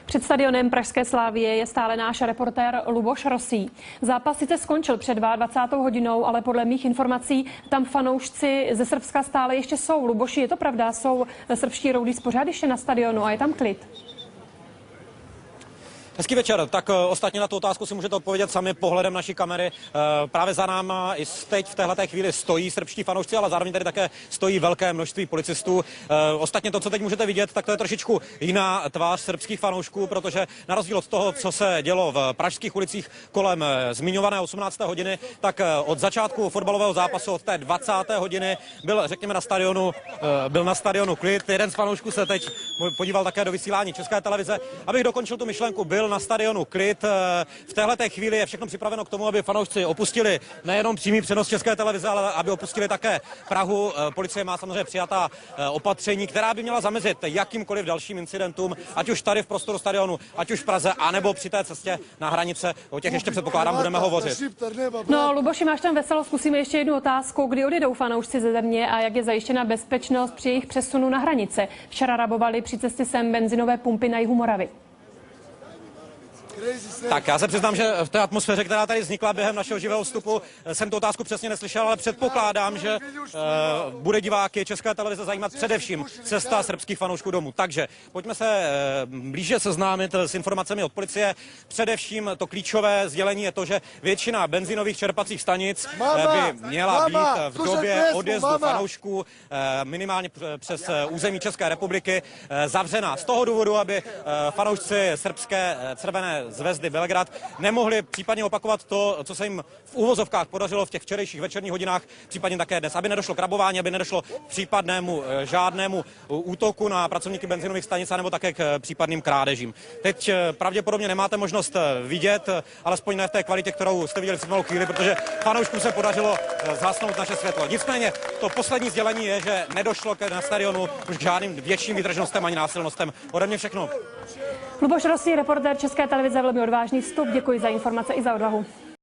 Před stadionem pražské Slavie je stále náš reportér Luboš Rosý. Zápas sice skončil před 22. hodinou, ale podle mých informací tam fanoušci ze Srbska stále ještě jsou. Luboši, je to pravda? Jsou srbští roudí pořád ještě na stadionu a je tam klid? Hezký večer. Tak ostatně na tu otázku si můžete odpovědět sami pohledem naší kamery. Právě za náma i teď v téhleté chvíli stojí srbští fanoušci, ale zároveň tady také stojí velké množství policistů. Ostatně to, co teď můžete vidět, tak to je trošičku jiná tvář srbských fanoušků, protože na rozdíl od toho, co se dělo v pražských ulicích kolem zmiňované 18. hodiny, tak od začátku fotbalového zápasu od té 20. hodiny byl, řekněme, na stadionu klid. Jeden z fanoušků se teď podíval také do vysílání České televize. Abych dokončil tu myšlenku, byl na stadionu klid. V téhleté chvíli je všechno připraveno k tomu, aby fanoušci opustili nejenom přímý přenos České televize, ale aby opustili také Prahu. Policie má samozřejmě přijatá opatření, která by měla zamezit jakýmkoliv dalším incidentům, ať už tady v prostoru stadionu, ať už v Praze, anebo při té cestě na hranice. O těch ještě předpokládám budeme hovořit. No, Luboši, máš tam veselo, zkusíme ještě jednu otázku. Kdy odjedou fanoušci ze země a jak je zajištěna bezpečnost při jejich přesunu na hranice? Včera rabovali při cestě sem benzinové pumpy na jihu Moravy. Tak já se přiznám, že v té atmosféře, která tady vznikla během našeho živého vstupu, jsem tu otázku přesně neslyšel, ale předpokládám, že bude diváky České televize zajímat především cesta srbských fanoušků domů. Takže pojďme se blíže seznámit s informacemi od policie. Především to klíčové sdělení je to, že většina benzinových čerpacích stanic by měla být v době odjezdu fanoušků minimálně přes území České republiky zavřena. Z toho důvodu, aby fanoušci srbské Crvené zvezdy Belehrad nemohli případně opakovat to, co se jim v úvozovkách podařilo v těch včerejších večerních hodinách, případně také dnes, aby nedošlo k rabování, aby nedošlo k případnému žádnému útoku na pracovníky benzinových stanic nebo také k případným krádežím. Teď pravděpodobně nemáte možnost vidět, alespoň ne v té kvalitě, kterou jste viděli před malou chvíli, protože fanouškům se podařilo zhasnout naše světlo. Nicméně to poslední sdělení je, že nedošlo na stadionu už k žádným větším výdržnostem ani násilnostem. Ode mě všechno. Luboš Rosý, reportér České televize, velmi odvážný vstup. Děkuji za informace i za odvahu.